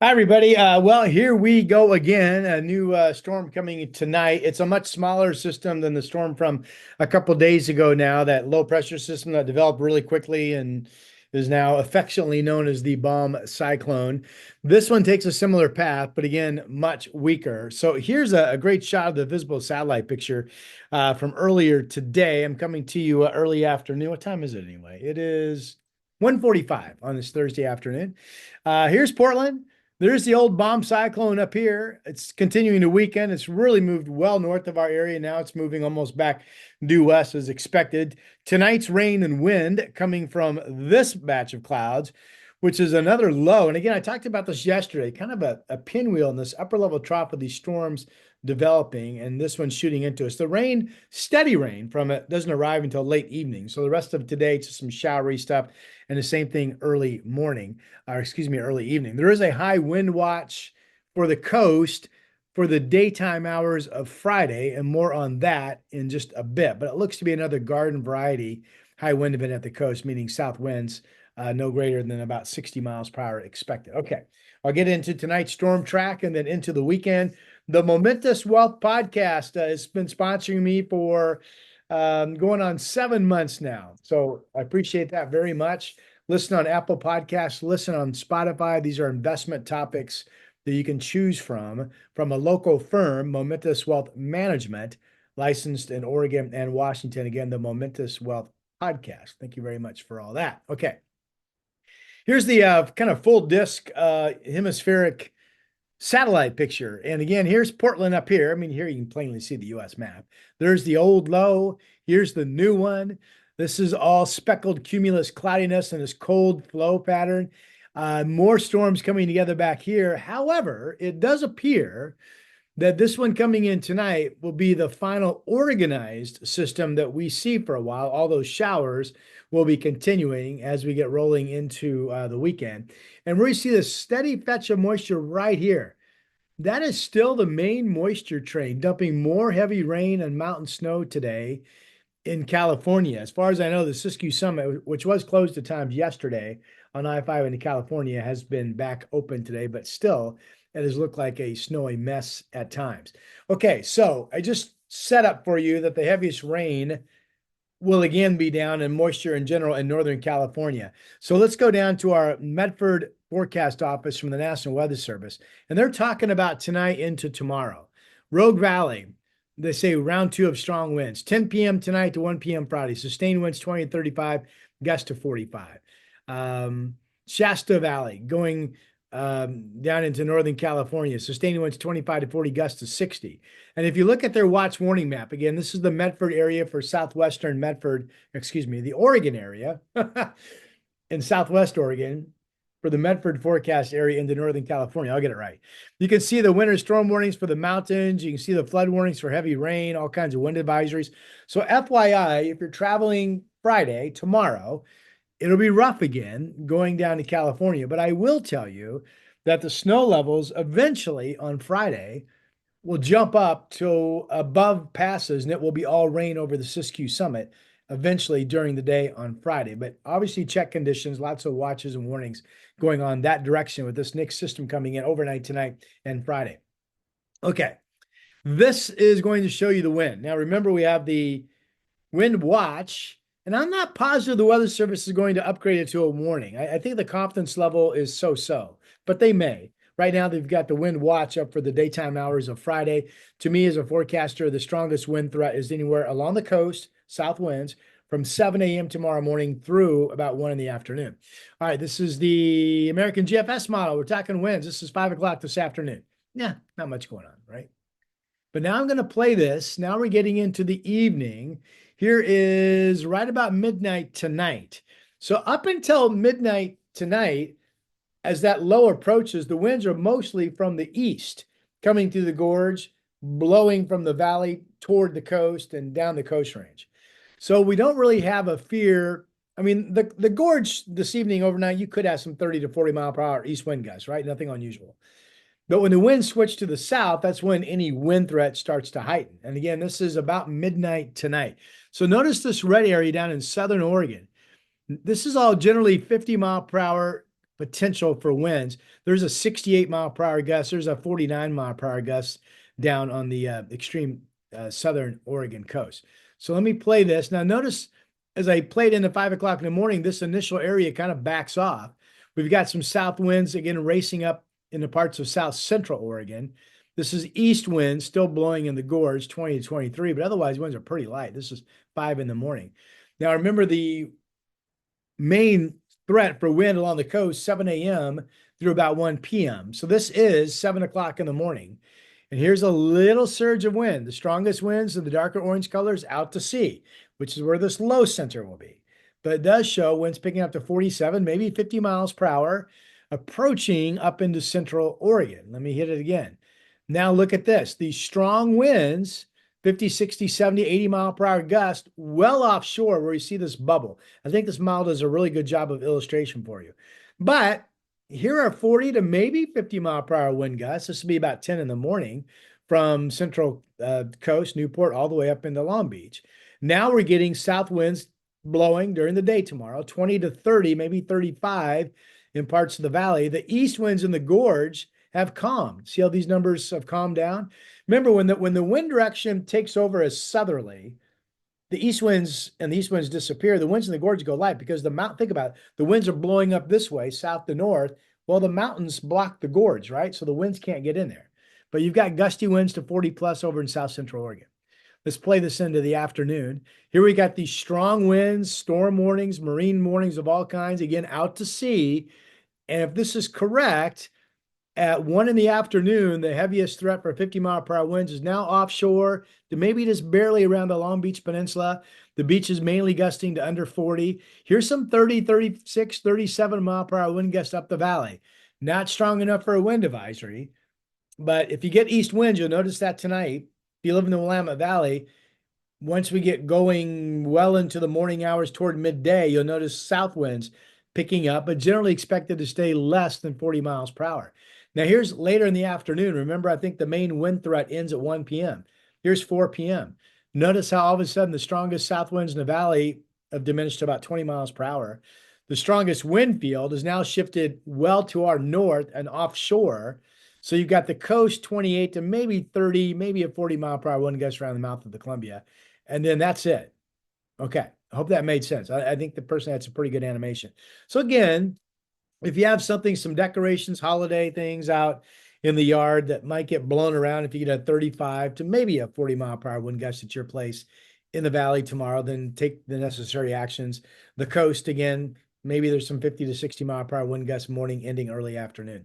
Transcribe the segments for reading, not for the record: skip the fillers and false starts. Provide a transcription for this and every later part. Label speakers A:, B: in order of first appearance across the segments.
A: Hi, everybody. Well, here we go again. A new storm coming tonight. It's a much smaller system than the storm from a couple days ago now, that low pressure system that developed really quickly and is now affectionately known as the bomb cyclone. This one takes a similar path, but again, much weaker. So here's a great shot of the visible satellite picture from earlier today. I'm coming to you early afternoon. What time is it anyway? It is 1:45 on this Thursday afternoon. Here's Portland. There's the old bomb cyclone up here. It's continuing to weaken. It's really moved well north of our area. Now it's moving almost back due west as expected. Tonight's rain and wind coming from this batch of clouds, which is another low. And again, I talked about this yesterday, kind of a pinwheel in this upper level trough of these storms developing, and this one's shooting into us. The rain, steady rain from it, doesn't arrive until late evening. So the rest of today, just some showery stuff, and the same thing early morning, or excuse me, early evening. There is a high wind watch for the coast for the daytime hours of Friday, and more on that in just a bit. But it looks to be another garden variety high wind event at the coast, meaning south winds no greater than about 60 miles per hour expected. Okay, I'll get into tonight's storm track and then into the weekend. The Momentous Wealth podcast has been sponsoring me for going on 7 months now. So I appreciate that very much. Listen on Apple Podcasts, listen on Spotify. These are investment topics that you can choose from a local firm, Momentous Wealth Management, licensed in Oregon and Washington. Again, the Momentous Wealth podcast. Thank you very much for all that. Okay. Here's the kind of full disc hemispheric satellite picture. And again, here's Portland up here. I mean, here you can plainly see the US map. There's the old low. Here's the new one. This is all speckled cumulus cloudiness and this cold flow pattern. More storms coming together back here. However, it does appear that this one coming in tonight will be the final organized system that we see for a while. All those showers will be continuing as we get rolling into the weekend. And we see this steady fetch of moisture right here. That is still the main moisture train, dumping more heavy rain and mountain snow today in California. As far as I know, the Siskiyou Summit, which was closed at times yesterday on I-5 into California, has been back open today, but still, it has looked like a snowy mess at times. Okay, so I just set up for you that the heaviest rain will again be down in moisture in general in Northern California. So let's go down to our Medford forecast office from the National Weather Service. And they're talking about tonight into tomorrow. Rogue Valley, they say round two of strong winds, 10 p.m. tonight to 1 p.m. Friday. Sustained winds 20 to 35, gusts to 45. Shasta Valley going down into Northern California, sustaining winds 25 to 40, gusts to 60. And if you look at their watch warning map, again, this is the Medford area for southwestern Medford, excuse me, the Oregon area in southwest Oregon for the Medford forecast area into Northern California. I'll get it right. You can see the winter storm warnings for the mountains. You can see the flood warnings for heavy rain, all kinds of wind advisories. So FYI, if you're traveling Friday, tomorrow, it'll be rough again going down to California. But I will tell you that the snow levels eventually on Friday will jump up to above passes, and it will be all rain over the Siskiyou Summit eventually during the day on Friday. But obviously, check conditions, lots of watches and warnings going on that direction with this next system coming in overnight tonight and Friday. Okay, this is going to show you the wind. Now, remember, we have the wind watch, and I'm not positive the Weather Service is going to upgrade it to a warning. I think the confidence level is so-so, but they may. Right now, they've got the wind watch up for the daytime hours of Friday. To me, as a forecaster, the strongest wind threat is anywhere along the coast, south winds, from 7 a.m. tomorrow morning through about 1 in the afternoon. All right, this is the American GFS model. We're talking winds. This is 5 o'clock this afternoon. Yeah, not much going on, right? But now I'm going to play this. Now we're getting into the evening. Here is right about midnight tonight. So up until midnight tonight, as that low approaches, the winds are mostly from the east, coming through the gorge, blowing from the valley toward the coast and down the coast range. So we don't really have a fear. I mean, the gorge this evening overnight, you could have some 30 to 40 mile per hour east wind gusts, right? Nothing unusual. But when the winds switch to the south, that's when any wind threat starts to heighten. And again, this is about midnight tonight. So notice this red area down in southern Oregon. This is all generally 50 mile per hour potential for winds. There's a 68 mile per hour gust. There's a 49 mile per hour gust down on the extreme southern Oregon coast. So let me play this. Now, notice as I played into 5 o'clock in the morning, this initial area kind of backs off. We've got some south winds again racing up in the parts of south central Oregon. This is east winds still blowing in the gorge, 20 to 23, but otherwise winds are pretty light. This is 5 in the morning. Now, remember the main threat for wind along the coast, 7 a.m. through about 1 p.m. So this is 7 o'clock in the morning. And here's a little surge of wind. The strongest winds of the darker orange colors out to sea, which is where this low center will be. But it does show winds picking up to 47, maybe 50 miles per hour, approaching up into central Oregon. Let me hit it again. Now look at this. These strong winds, 50, 60, 70, 80 mile per hour gust, well offshore where you see this bubble. I think this model does a really good job of illustration for you. But here are 40 to maybe 50 mile per hour wind gusts. This will be about 10 in the morning from central coast, Newport, all the way up into Long Beach. Now we're getting south winds blowing during the day tomorrow, 20 to 30, maybe 35 in parts of the valley. The east winds in the gorge have calmed. See how these numbers have calmed down? Remember, when the wind direction takes over as southerly, the east winds disappear. The winds in the gorge go light because think about it, the winds are blowing up this way, south to north. Well, the mountains block the gorge, right? So the winds can't get in there. But you've got gusty winds to 40 plus over in south central Oregon. Let's play this into the afternoon. Here we got these strong winds, storm warnings, marine warnings of all kinds, again, out to sea. And if this is correct, at 1 in the afternoon, the heaviest threat for 50 mile per hour winds is now offshore to maybe just barely around the Long Beach Peninsula. The beach is mainly gusting to under 40. Here's some 30, 36, 37 mile per hour wind gusts up the valley. Not strong enough for a wind advisory. But if you get east winds, you'll notice that tonight. If you live in the Willamette Valley, once we get going well into the morning hours toward midday, you'll notice south winds picking up, but generally expected to stay less than 40 miles per hour. Now, here's later in the afternoon. Remember, I think the main wind threat ends at 1 p.m. Here's 4 p.m. Notice how all of a sudden the strongest south winds in the valley have diminished to about 20 miles per hour. The strongest wind field is now shifted well to our north and offshore. So you've got the coast 28 to maybe 30, maybe a 40 mile per hour wind gust around the mouth of the Columbia. And then that's it. Okay. I hope that made sense. I think the person had some pretty good animation. So again, if you have some decorations, holiday things out in the yard that might get blown around, if you get a 35 to maybe a 40 mile per hour wind gust at your place in the valley tomorrow, then take the necessary actions. The coast, again, maybe there's some 50 to 60 mile per hour wind gusts morning, ending early afternoon.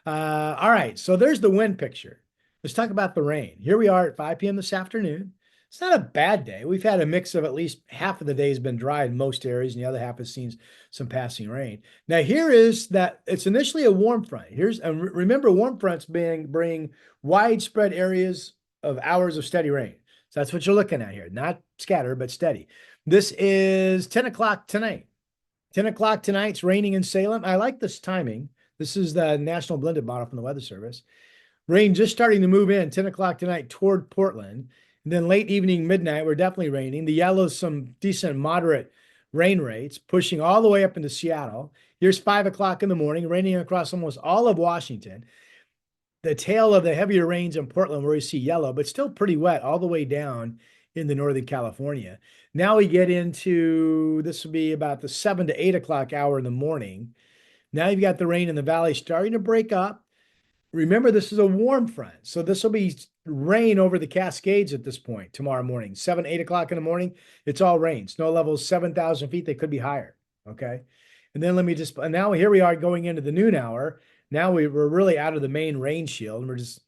A: All right, so there's the wind picture. Let's talk about the rain. Here we are at 5 p.m. this afternoon. It's not a bad day. We've had a mix of at least half of the day has been dry in most areas, and the other half has seen some passing rain. Now, here is that it's initially a warm front. Remember, warm fronts bring widespread areas of hours of steady rain. So that's what you're looking at here. Not scattered, but steady. This is 10 o'clock tonight. 10 o'clock tonight, it's raining in Salem. I like this timing. This is the National Blended Model from the Weather Service. Rain just starting to move in 10 o'clock tonight toward Portland. And then late evening, midnight, we're definitely raining. The yellow's some decent moderate rain rates, pushing all the way up into Seattle. Here's 5 o'clock in the morning, raining across almost all of Washington. The tail of the heavier rains in Portland where you see yellow, but still pretty wet all the way down into Northern California. Now we get into, this will be about the 7 to 8 o'clock hour in the morning. Now you've got the rain in the valley starting to break up. Remember, this is a warm front. So this will be rain over the Cascades at this point tomorrow morning, 7, 8 o'clock in the morning. It's all rain. Snow levels 7,000 feet. They could be higher. Okay. And then now here we are going into the noon hour. Now we're really out of the main rain shield and we're just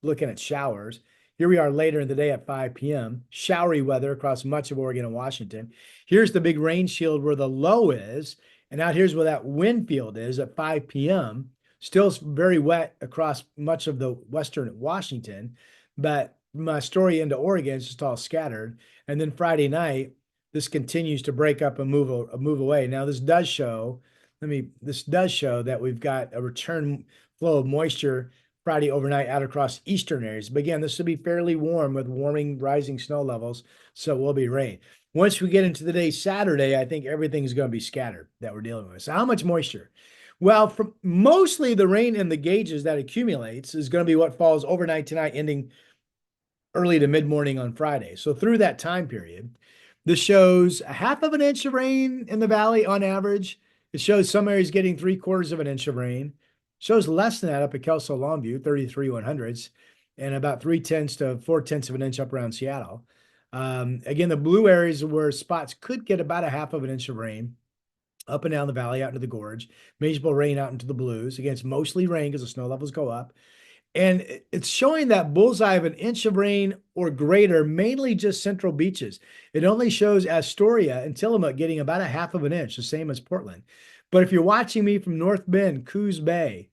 A: looking at showers. Here we are later in the day at 5 p.m. Showery weather across much of Oregon and Washington. Here's the big rain shield where the low is. And out here's where that wind field is at 5 p.m. Still very wet across much of the western Washington, but my story into Oregon is just all scattered. And then Friday night, this continues to break up and move away. Now this does show that we've got a return flow of moisture Friday overnight out across eastern areas. But again, this will be fairly warm with rising snow levels, so it will be rain. Once we get into the day Saturday, I think everything's going to be scattered that we're dealing with. So how much moisture? Well, from mostly the rain and the gauges that accumulates is going to be what falls overnight tonight, ending early to mid morning on Friday. So through that time period, this shows a half of an inch of rain in the valley on average. It shows some areas getting 3/4 of an inch of rain. Shows less than that up at Kelso Longview, 33 100ths, and about 3/10 to 4/10 of an inch up around Seattle. Again, the blue areas where spots could get about a half of an inch of rain up and down the valley out into the gorge. Manageable rain out into the blues. Again, it's mostly rain because the snow levels go up. And it's showing that bullseye of an inch of rain or greater, mainly just central beaches. It only shows Astoria and Tillamook getting about a half of an inch, the same as Portland. But if you're watching me from North Bend, Coos Bay,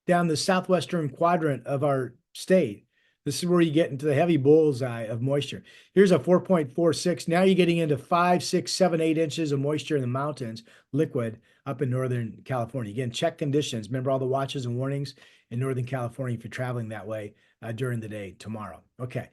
A: down the southwestern quadrant of our state, this is where you get into the heavy bullseye of moisture. Here's a 4.46. Now you're getting into 5, 6, 7, 8 inches of moisture in the mountains, liquid up in Northern California. Again, check conditions. Remember all the watches and warnings in Northern California if you're traveling that way during the day tomorrow. Okay.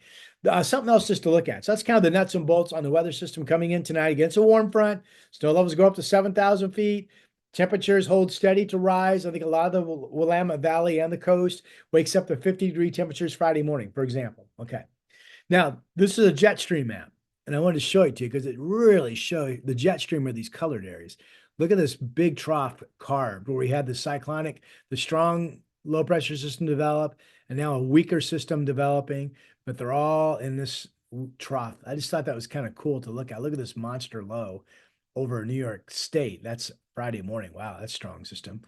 A: Something else just to look at. So that's kind of the nuts and bolts on the weather system coming in tonight against a warm front. Snow levels go up to 7,000 feet. Temperatures hold steady to rise. I think a lot of the Willamette Valley and the coast wakes up to 50-degree temperatures Friday morning, for example. Okay. Now, this is a jet stream map, and I wanted to show it to you because it really shows the jet stream of these colored areas. Look at this big trough carved where we had the strong low pressure system develop, and now a weaker system developing, but they're all in this trough. I just thought that was kind of cool to look at. Look at this monster low over New York State. That's Friday morning. Wow, that's strong system.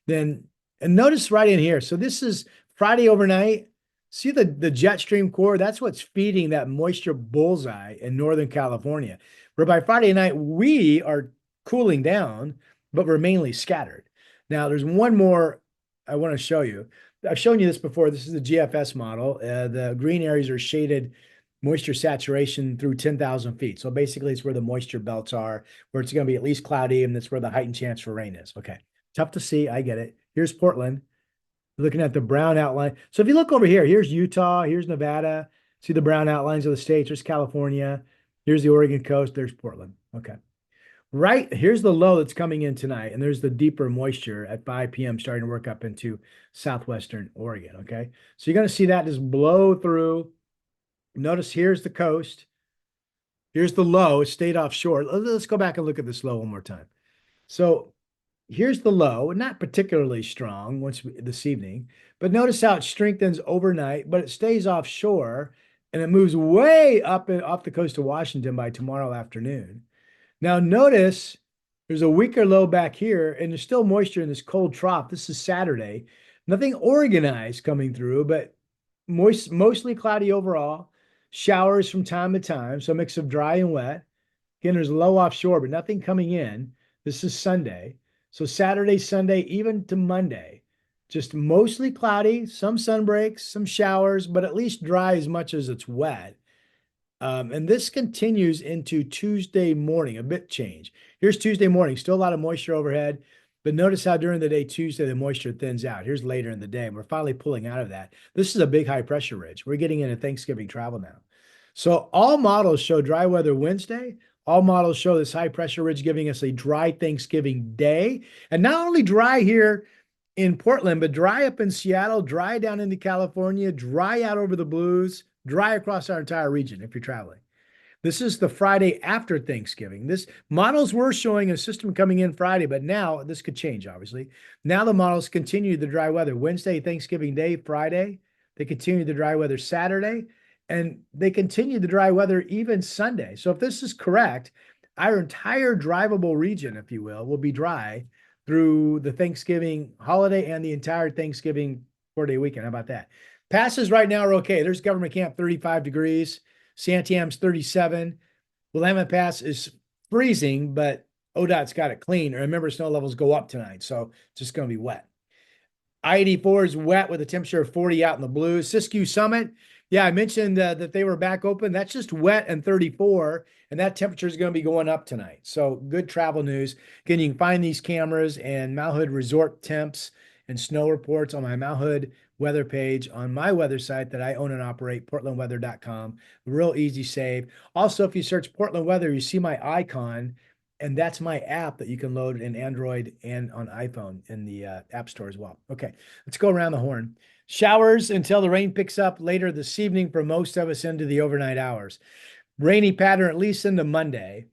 A: Then, and notice right in here. So this is Friday overnight. See the jet stream core? That's what's feeding that moisture bullseye in Northern California. Where by Friday night, we are cooling down, but we're mainly scattered. Now, there's one more I want to show you. I've shown you this before. This is the GFS model. The green areas are shaded moisture saturation through 10,000 feet. So basically, it's where the moisture belts are, where it's going to be at least cloudy, and that's where the heightened chance for rain is. Okay. Tough to see. I get it. Here's Portland. Looking at the brown outline. So if you look over here, here's Utah, here's Nevada. See the brown outlines of the states. There's California. Here's the Oregon coast. There's Portland. Okay. Right here's the low that's coming in tonight, and there's the deeper moisture at 5 p.m. starting to work up into southwestern Oregon. Okay. So you're going to see that just blow through. Notice here's the coast. Here's the low. It stayed offshore. Let's go back and look at this low one more time. So here's the low, not particularly strong this evening, but notice how it strengthens overnight, but it stays offshore and it moves way up off the coast of Washington by tomorrow afternoon. Now notice there's a weaker low back here, and there's still moisture in this cold trough. This is Saturday. Nothing organized coming through, but mostly cloudy overall. Showers from time to time, so a mix of dry and wet. Again, there's low offshore, but nothing coming in. This is Sunday. So Saturday, Sunday, even to Monday, just mostly cloudy, some sun breaks, some showers, but at least dry as much as it's wet. And this continues into Tuesday morning, a bit change. Here's Tuesday morning, still a lot of moisture overhead, but notice how during the day, Tuesday, the moisture thins out. Here's later in the day. We're finally pulling out of that. This is a big high pressure ridge. We're getting into Thanksgiving travel now. So all models show dry weather Wednesday. All models show this high pressure ridge giving us a dry Thanksgiving day. And not only dry here in Portland, but dry up in Seattle, dry down into California, dry out over the Blues, dry across our entire region if you're traveling. This is the Friday after Thanksgiving. This models were showing a system coming in Friday, but now this could change, obviously. Now the models continue the dry weather Wednesday, Thanksgiving Day, Friday. They continue the dry weather Saturday, and they continue the dry weather even Sunday. So if this is correct, our entire drivable region, if you will be dry through the Thanksgiving holiday and the entire Thanksgiving 4-day weekend. How about that? Passes right now are okay. There's Government Camp, 35 degrees. Santiam's 37. Willamette Pass is freezing, but ODOT's got it clean. Remember, snow levels go up tonight, so it's just going to be wet. I-84 is wet with a temperature of 40 out in the blues. Siskiyou Summit, yeah, I mentioned that they were back open. That's just wet and 34, and that temperature is going to be going up tonight. So good travel news. Again, you can find these cameras and Mount Hood resort temps and snow reports on my Mount Hood weather page on my weather site that I own and operate, portlandweather.com. Real easy save. Also, if you search Portland weather, you see my icon And that's my app that you can load in Android and on iPhone in the App Store as well. Okay, let's go around the horn. Showers until the rain picks up later this evening for most of us into the overnight hours. Rainy pattern at least into Monday.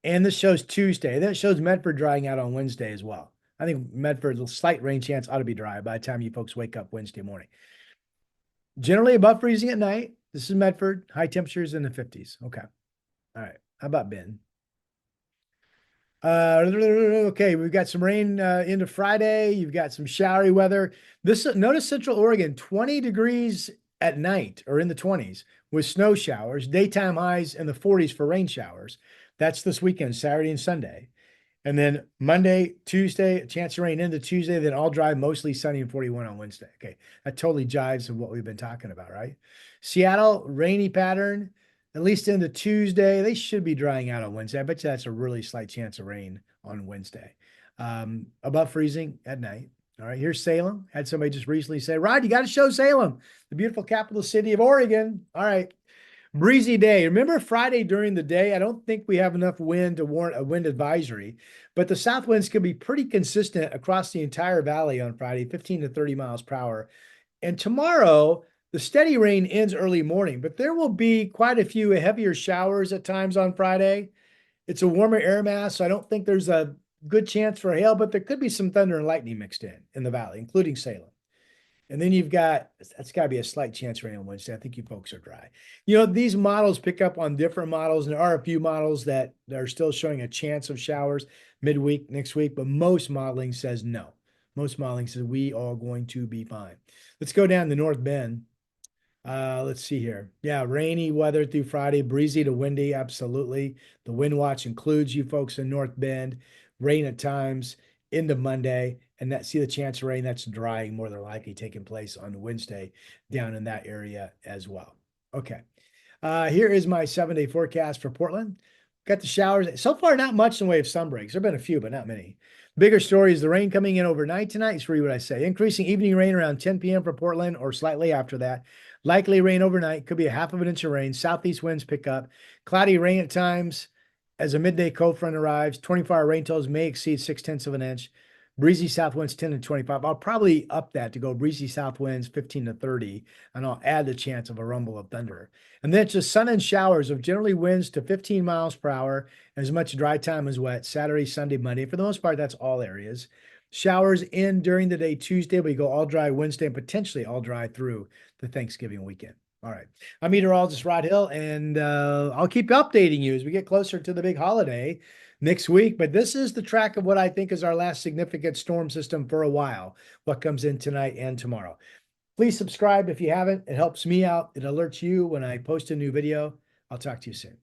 A: And this shows Tuesday. Then it shows Medford drying out on Wednesday as well. I think Medford's a slight rain chance ought to be dry by the time you folks wake up Wednesday morning. Generally above freezing at night. This is Medford. High temperatures in the 50s. Okay. All right. How about Ben? Okay, we've got some rain into Friday. You've got some showery weather. Notice Central Oregon, 20 degrees at night or in the 20s with snow showers, daytime highs in the 40s for rain showers. That's this weekend, Saturday and Sunday. And then Monday, Tuesday, a chance of rain into Tuesday, then all dry, mostly sunny and 41 on Wednesday. Okay, that totally jives with what we've been talking about, right? Seattle, rainy pattern, at least into Tuesday. They should be drying out on Wednesday. I bet you that's a really slight chance of rain on Wednesday. Above freezing at night. All right, here's Salem. Had somebody just recently say, Rod, you got to show Salem, the beautiful capital city of Oregon. All right. Breezy day. Remember Friday during the day? I don't think we have enough wind to warrant a wind advisory, but the south winds can be pretty consistent across the entire valley on Friday, 15 to 30 miles per hour. And tomorrow, the steady rain ends early morning, but there will be quite a few heavier showers at times on Friday. It's a warmer air mass, so I don't think there's a good chance for hail, but there could be some thunder and lightning mixed in the valley, including Salem. And then that's got to be a slight chance rain on Wednesday. I think you folks are dry. You know, these models pick up on different models, and there are a few models that are still showing a chance of showers midweek next week, but most modeling says no. Most modeling says we are going to be fine. Let's go down to North Bend. Let's see here. Yeah, rainy weather through Friday, breezy to windy. Absolutely. The wind watch includes you folks in North Bend. Rain at times into Monday, and see the chance of rain that's drying more than likely taking place on Wednesday down in that area as well. Okay. Here is my 7-day forecast for Portland. Got the showers. So far, not much in the way of sun breaks. There have been a few, but not many. Bigger story is the rain coming in overnight tonight. Is what I say. Increasing evening rain around 10 p.m. for Portland or slightly after that. Likely rain overnight. Could be a half of an inch of rain. Southeast winds pick up. Cloudy rain at times as a midday cold front arrives. 24-hour rain totals may exceed 6/10 of an inch. Breezy south winds 10 to 25. I'll probably up that to go breezy south winds 15 to 30, and I'll add the chance of a rumble of thunder. And then it's just sun and showers of generally winds to 15 miles per hour, as much dry time as wet, Saturday, Sunday, Monday. For the most part, that's all areas. Showers in during the day Tuesday, we go all dry Wednesday and potentially all dry through the Thanksgiving weekend. All right. I'm meteorologist Rod Hill, and I'll keep updating you as we get closer to the big holiday next week. But this is the track of what I think is our last significant storm system for a while, what comes in tonight and tomorrow. Please subscribe if you haven't. It helps me out. It alerts you when I post a new video. I'll talk to you soon.